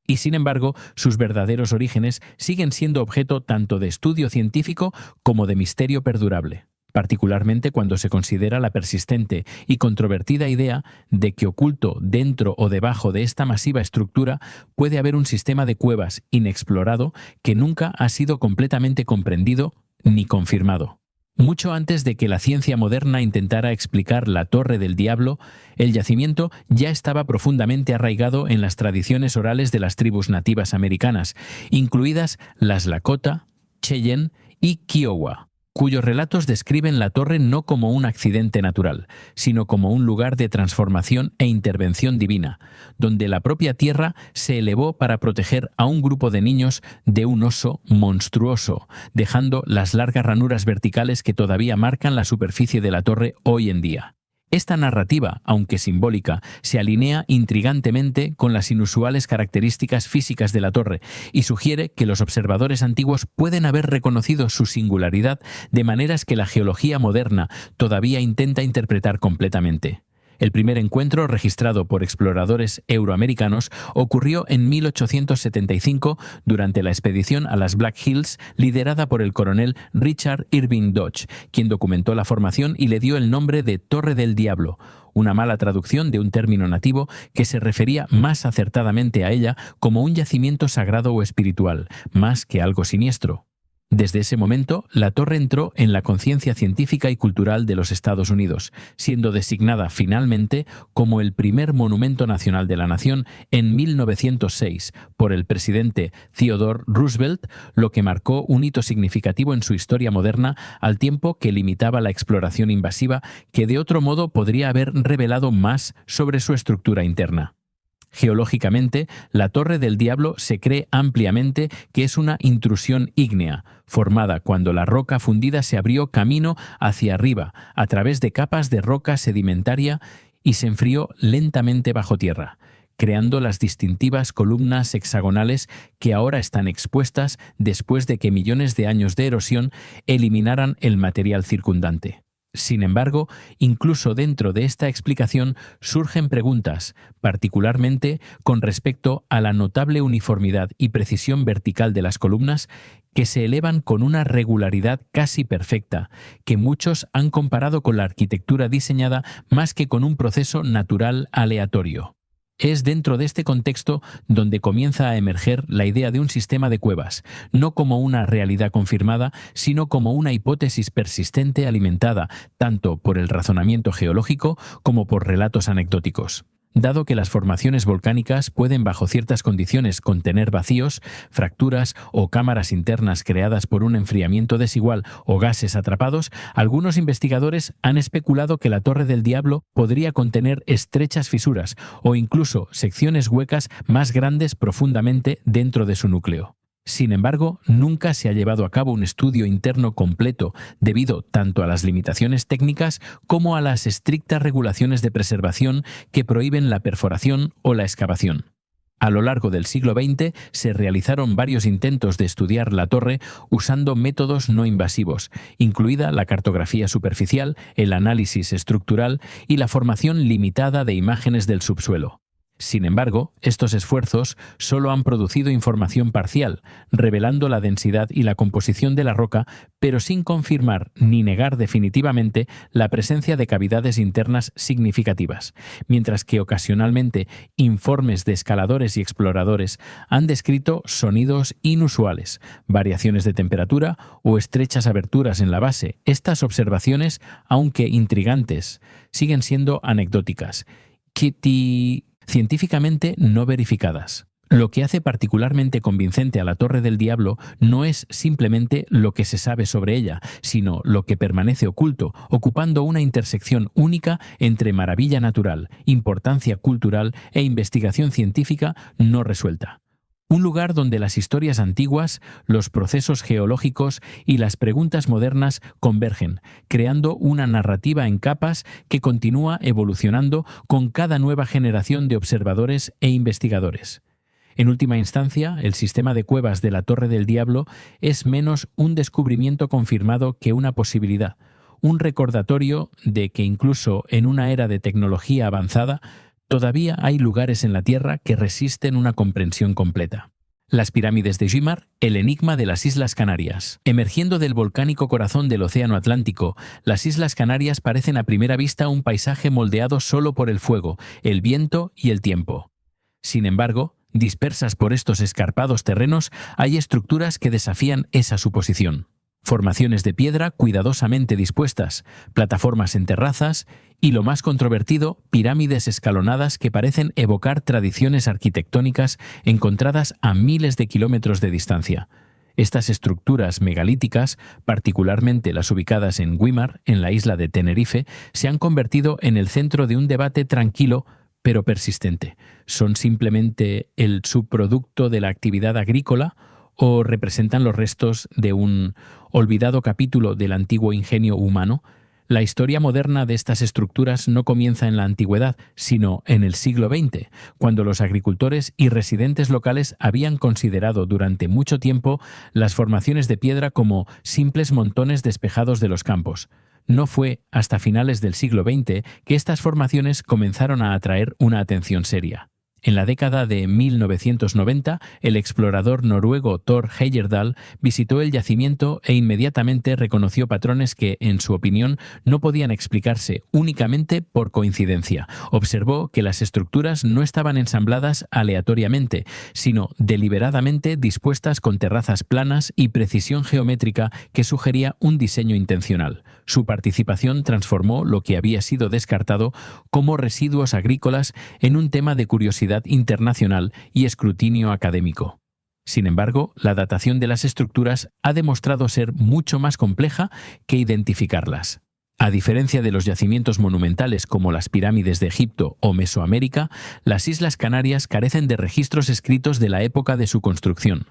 Y sin embargo, sus verdaderos orígenes siguen siendo objeto tanto de estudio científico como de misterio perdurable, particularmente cuando se considera la persistente y controvertida idea de que oculto dentro o debajo de esta masiva estructura puede haber un sistema de cuevas inexplorado que nunca ha sido completamente comprendido ni confirmado. Mucho antes de que la ciencia moderna intentara explicar la Torre del Diablo, el yacimiento ya estaba profundamente arraigado en las tradiciones orales de las tribus nativas americanas, incluidas las Lakota, Cheyenne y Kiowa, cuyos relatos describen la torre no como un accidente natural, sino como un lugar de transformación e intervención divina, donde la propia tierra se elevó para proteger a un grupo de niños de un oso monstruoso, dejando las largas ranuras verticales que todavía marcan la superficie de la torre hoy en día. Esta narrativa, aunque simbólica, se alinea intrigantemente con las inusuales características físicas de la torre y sugiere que los observadores antiguos pueden haber reconocido su singularidad de maneras que la geología moderna todavía intenta interpretar completamente. El primer encuentro registrado por exploradores euroamericanos ocurrió en 1875 durante la expedición a las Black Hills liderada por el coronel Richard Irving Dodge, quien documentó la formación y le dio el nombre de Torre del Diablo, una mala traducción de un término nativo que se refería más acertadamente a ella como un yacimiento sagrado o espiritual, más que algo siniestro. Desde ese momento, la torre entró en la conciencia científica y cultural de los Estados Unidos, siendo designada finalmente como el primer monumento nacional de la nación en 1906 por el presidente Theodore Roosevelt, lo que marcó un hito significativo en su historia moderna al tiempo que limitaba la exploración invasiva que de otro modo podría haber revelado más sobre su estructura interna. Geológicamente, la Torre del Diablo se cree ampliamente que es una intrusión ígnea, formada cuando la roca fundida se abrió camino hacia arriba a través de capas de roca sedimentaria y se enfrió lentamente bajo tierra, creando las distintivas columnas hexagonales que ahora están expuestas después de que millones de años de erosión eliminaran el material circundante. Sin embargo, incluso dentro de esta explicación surgen preguntas, particularmente con respecto a la notable uniformidad y precisión vertical de las columnas que se elevan con una regularidad casi perfecta, que muchos han comparado con la arquitectura diseñada más que con un proceso natural aleatorio. Es dentro de este contexto donde comienza a emerger la idea de un sistema de cuevas, no como una realidad confirmada, sino como una hipótesis persistente alimentada tanto por el razonamiento geológico como por relatos anecdóticos. Dado que las formaciones volcánicas pueden bajo ciertas condiciones contener vacíos, fracturas o cámaras internas creadas por un enfriamiento desigual o gases atrapados, algunos investigadores han especulado que la Torre del Diablo podría contener estrechas fisuras o incluso secciones huecas más grandes profundamente dentro de su núcleo. Sin embargo, nunca se ha llevado a cabo un estudio interno completo debido tanto a las limitaciones técnicas como a las estrictas regulaciones de preservación que prohíben la perforación o la excavación. A lo largo del siglo XX se realizaron varios intentos de estudiar la torre usando métodos no invasivos, incluida la cartografía superficial, el análisis estructural y la formación limitada de imágenes del subsuelo. Sin embargo, estos esfuerzos solo han producido información parcial, revelando la densidad y la composición de la roca, pero sin confirmar ni negar definitivamente la presencia de cavidades internas significativas, mientras que ocasionalmente informes de escaladores y exploradores han descrito sonidos inusuales, variaciones de temperatura o estrechas aberturas en la base. Estas observaciones, aunque intrigantes, siguen siendo anecdóticas científicamente no verificadas. Lo que hace particularmente convincente a la Torre del Diablo no es simplemente lo que se sabe sobre ella, sino lo que permanece oculto, ocupando una intersección única entre maravilla natural, importancia cultural e investigación científica no resuelta. Un lugar donde las historias antiguas, los procesos geológicos y las preguntas modernas convergen, creando una narrativa en capas que continúa evolucionando con cada nueva generación de observadores e investigadores. En última instancia, el sistema de cuevas de la Torre del Diablo es menos un descubrimiento confirmado que una posibilidad, un recordatorio de que incluso en una era de tecnología avanzada, todavía hay lugares en la Tierra que resisten una comprensión completa. Las pirámides de Güímar, el enigma de las Islas Canarias. Emergiendo del volcánico corazón del Océano Atlántico, las Islas Canarias parecen a primera vista un paisaje moldeado solo por el fuego, el viento y el tiempo. Sin embargo, dispersas por estos escarpados terrenos, hay estructuras que desafían esa suposición. Formaciones de piedra cuidadosamente dispuestas, plataformas en terrazas y, lo más controvertido, pirámides escalonadas que parecen evocar tradiciones arquitectónicas encontradas a miles de kilómetros de distancia. Estas estructuras megalíticas, particularmente las ubicadas en Güímar, en la isla de Tenerife, se han convertido en el centro de un debate tranquilo pero persistente. ¿Son simplemente el subproducto de la actividad agrícola o representan los restos de un olvidado capítulo del antiguo ingenio humano? La historia moderna de estas estructuras no comienza en la antigüedad, sino en el siglo XX, cuando los agricultores y residentes locales habían considerado durante mucho tiempo las formaciones de piedra como simples montones despejados de los campos. No fue hasta finales del siglo XX que estas formaciones comenzaron a atraer una atención seria. En la década de 1990, el explorador noruego Thor Heyerdahl visitó el yacimiento e inmediatamente reconoció patrones que, en su opinión, no podían explicarse únicamente por coincidencia. Observó que las estructuras no estaban ensambladas aleatoriamente, sino deliberadamente dispuestas con terrazas planas y precisión geométrica que sugería un diseño intencional. Su participación transformó lo que había sido descartado como residuos agrícolas en un tema de curiosidad internacional y escrutinio académico. Sin embargo, la datación de las estructuras ha demostrado ser mucho más compleja que identificarlas. A diferencia de los yacimientos monumentales como las pirámides de Egipto o Mesoamérica, las Islas Canarias carecen de registros escritos de la época de su construcción.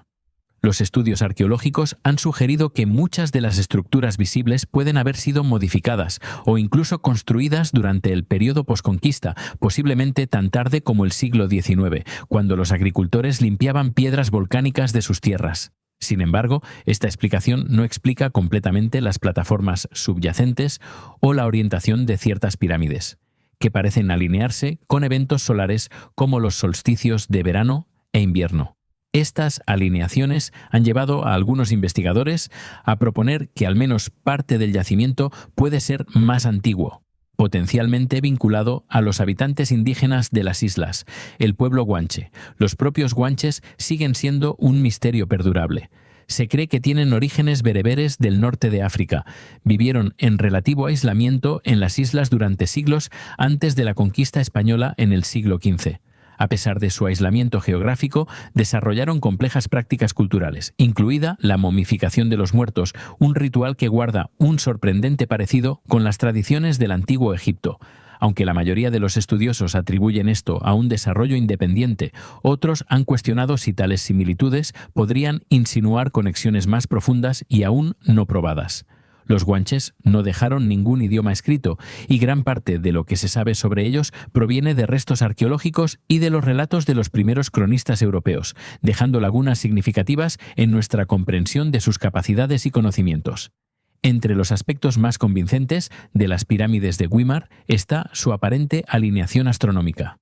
Los estudios arqueológicos han sugerido que muchas de las estructuras visibles pueden haber sido modificadas o incluso construidas durante el periodo posconquista, posiblemente tan tarde como el siglo XIX, cuando los agricultores limpiaban piedras volcánicas de sus tierras. Sin embargo, esta explicación no explica completamente las plataformas subyacentes o la orientación de ciertas pirámides, que parecen alinearse con eventos solares como los solsticios de verano e invierno. Estas alineaciones han llevado a algunos investigadores a proponer que al menos parte del yacimiento puede ser más antiguo, potencialmente vinculado a los habitantes indígenas de las islas, el pueblo guanche. Los propios guanches siguen siendo un misterio perdurable. Se cree que tienen orígenes bereberes del norte de África. Vivieron en relativo aislamiento en las islas durante siglos antes de la conquista española en el siglo XV. A pesar de su aislamiento geográfico, desarrollaron complejas prácticas culturales, incluida la momificación de los muertos, un ritual que guarda un sorprendente parecido con las tradiciones del antiguo Egipto. Aunque la mayoría de los estudiosos atribuyen esto a un desarrollo independiente, otros han cuestionado si tales similitudes podrían insinuar conexiones más profundas y aún no probadas. Los guanches no dejaron ningún idioma escrito y gran parte de lo que se sabe sobre ellos proviene de restos arqueológicos y de los relatos de los primeros cronistas europeos, dejando lagunas significativas en nuestra comprensión de sus capacidades y conocimientos. Entre los aspectos más convincentes de las pirámides de Güímar está su aparente alineación astronómica.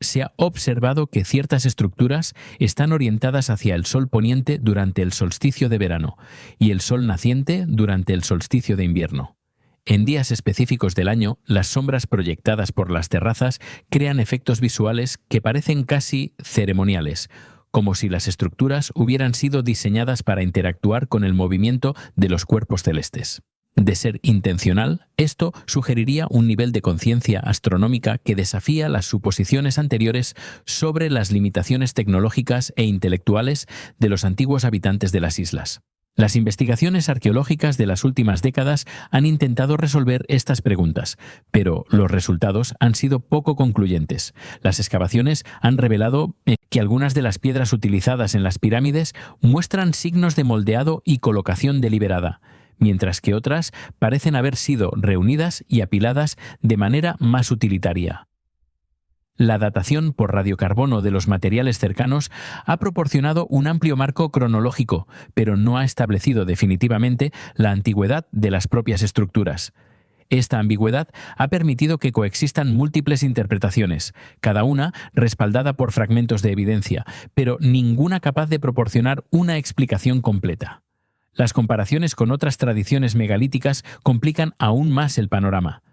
Se ha observado que ciertas estructuras están orientadas hacia el sol poniente durante el solsticio de verano y el sol naciente durante el solsticio de invierno. En días específicos del año, las sombras proyectadas por las terrazas crean efectos visuales que parecen casi ceremoniales, como si las estructuras hubieran sido diseñadas para interactuar con el movimiento de los cuerpos celestes. De ser intencional, esto sugeriría un nivel de conciencia astronómica que desafía las suposiciones anteriores sobre las limitaciones tecnológicas e intelectuales de los antiguos habitantes de las islas. Las investigaciones arqueológicas de las últimas décadas han intentado resolver estas preguntas, pero los resultados han sido poco concluyentes. Las excavaciones han revelado que algunas de las piedras utilizadas en las pirámides muestran signos de moldeado y colocación deliberada, mientras que otras parecen haber sido reunidas y apiladas de manera más utilitaria. La datación por radiocarbono de los materiales cercanos ha proporcionado un amplio marco cronológico, pero no ha establecido definitivamente la antigüedad de las propias estructuras. Esta ambigüedad ha permitido que coexistan múltiples interpretaciones, cada una respaldada por fragmentos de evidencia, pero ninguna capaz de proporcionar una explicación completa. Las comparaciones con otras tradiciones megalíticas complican aún más el panorama.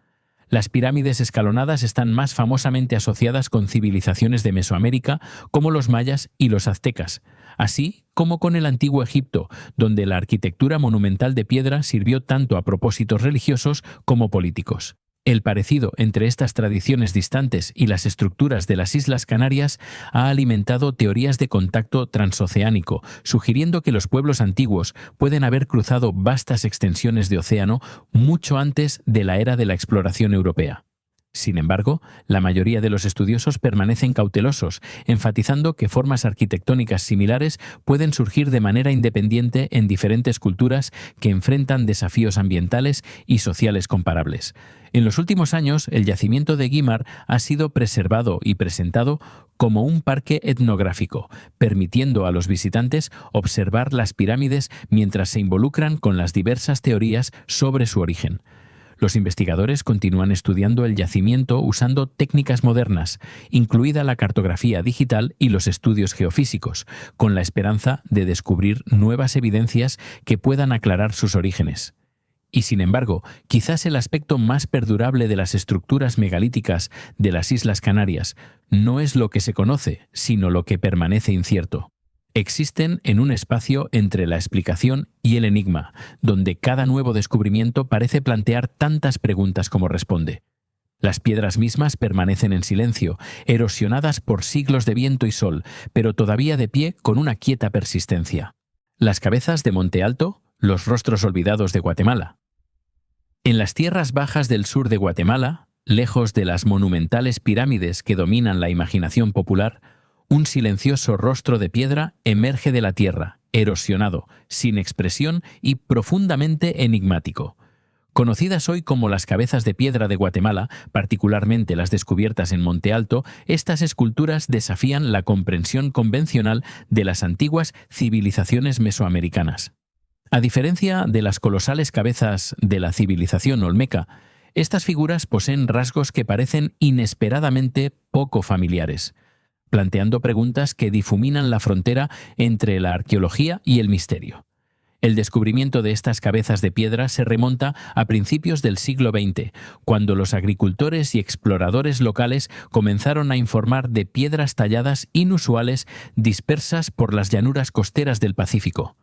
Las pirámides escalonadas están más famosamente asociadas con civilizaciones de Mesoamérica, como los mayas y los aztecas, así como con el antiguo Egipto, donde la arquitectura monumental de piedra sirvió tanto a propósitos religiosos como políticos. El parecido entre estas tradiciones distantes y las estructuras de las Islas Canarias ha alimentado teorías de contacto transoceánico, sugiriendo que los pueblos antiguos pueden haber cruzado vastas extensiones de océano mucho antes de la era de la exploración europea. Sin embargo, la mayoría de los estudiosos permanecen cautelosos, enfatizando que formas arquitectónicas similares pueden surgir de manera independiente en diferentes culturas que enfrentan desafíos ambientales y sociales comparables. En los últimos años, el yacimiento de Güímar ha sido preservado y presentado como un parque etnográfico, permitiendo a los visitantes observar las pirámides mientras se involucran con las diversas teorías sobre su origen. Los investigadores continúan estudiando el yacimiento usando técnicas modernas, incluida la cartografía digital y los estudios geofísicos, con la esperanza de descubrir nuevas evidencias que puedan aclarar sus orígenes. Y sin embargo, quizás el aspecto más perdurable de las estructuras megalíticas de las Islas Canarias no es lo que se conoce, sino lo que permanece incierto. Existen en un espacio entre la explicación y el enigma, donde cada nuevo descubrimiento parece plantear tantas preguntas como responde. Las piedras mismas permanecen en silencio, erosionadas por siglos de viento y sol, pero todavía de pie con una quieta persistencia. Las cabezas de Monte Alto, los rostros olvidados de Guatemala. En las tierras bajas del sur de Guatemala, lejos de las monumentales pirámides que dominan la imaginación popular, un silencioso rostro de piedra emerge de la tierra, erosionado, sin expresión y profundamente enigmático. Conocidas hoy como las cabezas de piedra de Guatemala, particularmente las descubiertas en Monte Alto, estas esculturas desafían la comprensión convencional de las antiguas civilizaciones mesoamericanas. A diferencia de las colosales cabezas de la civilización olmeca, estas figuras poseen rasgos que parecen inesperadamente poco familiares, planteando preguntas que difuminan la frontera entre la arqueología y el misterio. El descubrimiento de estas cabezas de piedra se remonta a principios del siglo XX, cuando los agricultores y exploradores locales comenzaron a informar de piedras talladas inusuales dispersas por las llanuras costeras del Pacífico.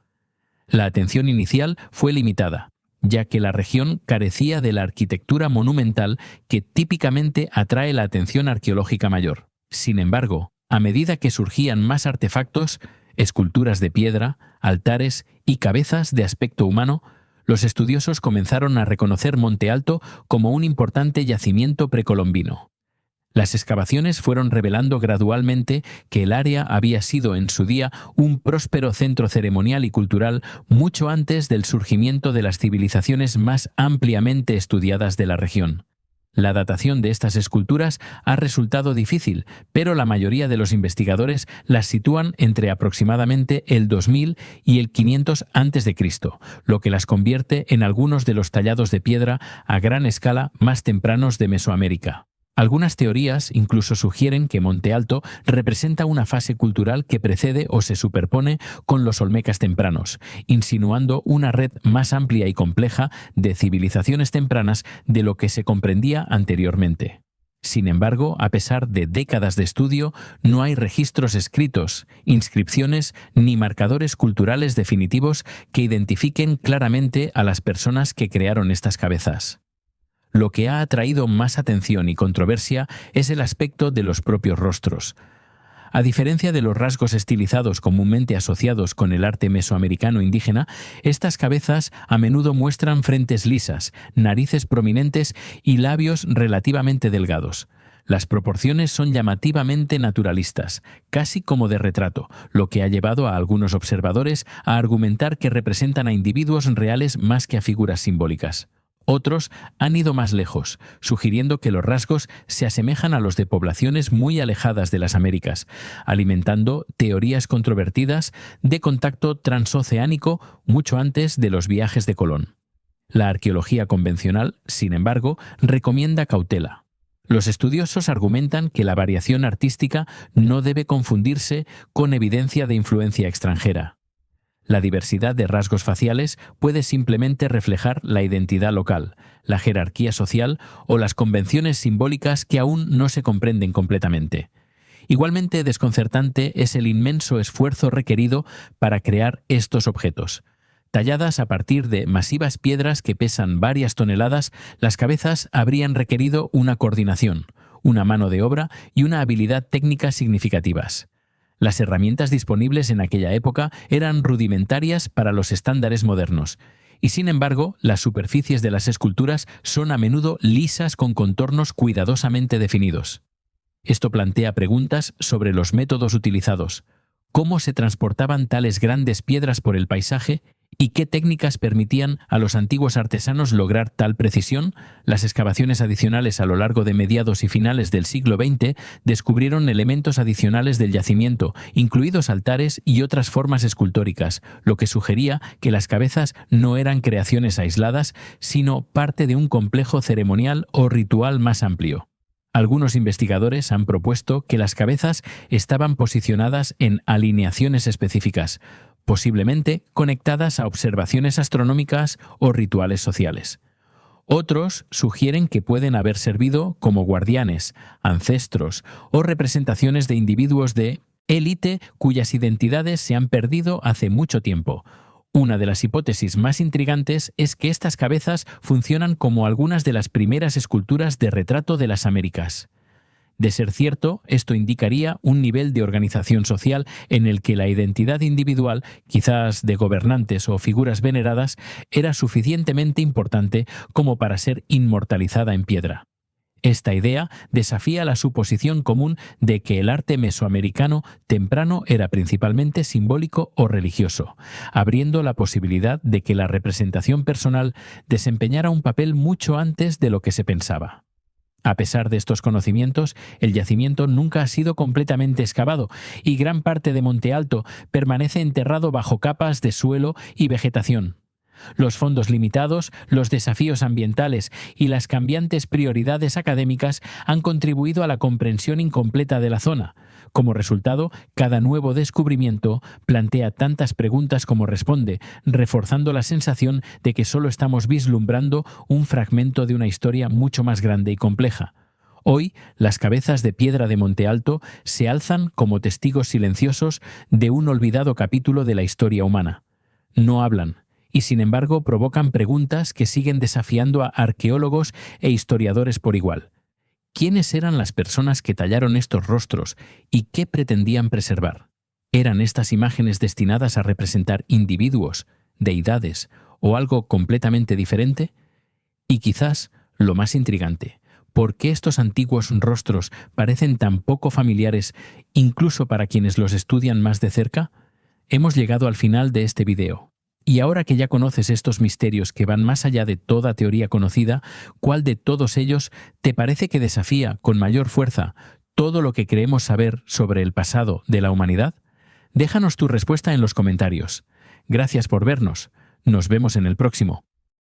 La atención inicial fue limitada, ya que la región carecía de la arquitectura monumental que típicamente atrae la atención arqueológica mayor. Sin embargo, a medida que surgían más artefactos, esculturas de piedra, altares y cabezas de aspecto humano, los estudiosos comenzaron a reconocer Monte Alto como un importante yacimiento precolombino. Las excavaciones fueron revelando gradualmente que el área había sido en su día un próspero centro ceremonial y cultural mucho antes del surgimiento de las civilizaciones más ampliamente estudiadas de la región. La datación de estas esculturas ha resultado difícil, pero la mayoría de los investigadores las sitúan entre aproximadamente el 2000 y el 500 a.C., lo que las convierte en algunos de los tallados de piedra a gran escala más tempranos de Mesoamérica. Algunas teorías incluso sugieren que Monte Alto representa una fase cultural que precede o se superpone con los olmecas tempranos, insinuando una red más amplia y compleja de civilizaciones tempranas de lo que se comprendía anteriormente. Sin embargo, a pesar de décadas de estudio, no hay registros escritos, inscripciones ni marcadores culturales definitivos que identifiquen claramente a las personas que crearon estas cabezas. Lo que ha atraído más atención y controversia es el aspecto de los propios rostros. A diferencia de los rasgos estilizados comúnmente asociados con el arte mesoamericano indígena, estas cabezas a menudo muestran frentes lisas, narices prominentes y labios relativamente delgados. Las proporciones son llamativamente naturalistas, casi como de retrato, lo que ha llevado a algunos observadores a argumentar que representan a individuos reales más que a figuras simbólicas. Otros han ido más lejos, sugiriendo que los rasgos se asemejan a los de poblaciones muy alejadas de las Américas, alimentando teorías controvertidas de contacto transoceánico mucho antes de los viajes de Colón. La arqueología convencional, sin embargo, recomienda cautela. Los estudiosos argumentan que la variación artística no debe confundirse con evidencia de influencia extranjera. La diversidad de rasgos faciales puede simplemente reflejar la identidad local, la jerarquía social o las convenciones simbólicas que aún no se comprenden completamente. Igualmente desconcertante es el inmenso esfuerzo requerido para crear estos objetos. Talladas a partir de masivas piedras que pesan varias toneladas, las cabezas habrían requerido una coordinación, una mano de obra y una habilidad técnica significativas. Las herramientas disponibles en aquella época eran rudimentarias para los estándares modernos, y sin embargo, las superficies de las esculturas son a menudo lisas con contornos cuidadosamente definidos. Esto plantea preguntas sobre los métodos utilizados, cómo se transportaban tales grandes piedras por el paisaje y qué técnicas permitían a los antiguos artesanos lograr tal precisión. Las excavaciones adicionales a lo largo de mediados y finales del siglo XX descubrieron elementos adicionales del yacimiento, incluidos altares y otras formas escultóricas, lo que sugería que las cabezas no eran creaciones aisladas, sino parte de un complejo ceremonial o ritual más amplio. Algunos investigadores han propuesto que las cabezas estaban posicionadas en alineaciones específicas, posiblemente conectadas a observaciones astronómicas o rituales sociales. Otros sugieren que pueden haber servido como guardianes, ancestros o representaciones de individuos de élite cuyas identidades se han perdido hace mucho tiempo. Una de las hipótesis más intrigantes es que estas cabezas funcionan como algunas de las primeras esculturas de retrato de las Américas. De ser cierto, esto indicaría un nivel de organización social en el que la identidad individual, quizás de gobernantes o figuras veneradas, era suficientemente importante como para ser inmortalizada en piedra. Esta idea desafía la suposición común de que el arte mesoamericano temprano era principalmente simbólico o religioso, abriendo la posibilidad de que la representación personal desempeñara un papel mucho antes de lo que se pensaba. A pesar de estos conocimientos, el yacimiento nunca ha sido completamente excavado y gran parte de Monte Alto permanece enterrado bajo capas de suelo y vegetación. Los fondos limitados, los desafíos ambientales y las cambiantes prioridades académicas han contribuido a la comprensión incompleta de la zona. Como resultado, cada nuevo descubrimiento plantea tantas preguntas como responde, reforzando la sensación de que solo estamos vislumbrando un fragmento de una historia mucho más grande y compleja. Hoy, las cabezas de piedra de Monte Alto se alzan como testigos silenciosos de un olvidado capítulo de la historia humana. No hablan, y sin embargo provocan preguntas que siguen desafiando a arqueólogos e historiadores por igual. ¿Quiénes eran las personas que tallaron estos rostros y qué pretendían preservar? ¿Eran estas imágenes destinadas a representar individuos, deidades o algo completamente diferente? Y quizás, lo más intrigante, ¿por qué estos antiguos rostros parecen tan poco familiares incluso para quienes los estudian más de cerca? Hemos llegado al final de este video. Y ahora que ya conoces estos misterios que van más allá de toda teoría conocida, ¿cuál de todos ellos te parece que desafía con mayor fuerza todo lo que creemos saber sobre el pasado de la humanidad? Déjanos tu respuesta en los comentarios. Gracias por vernos. Nos vemos en el próximo.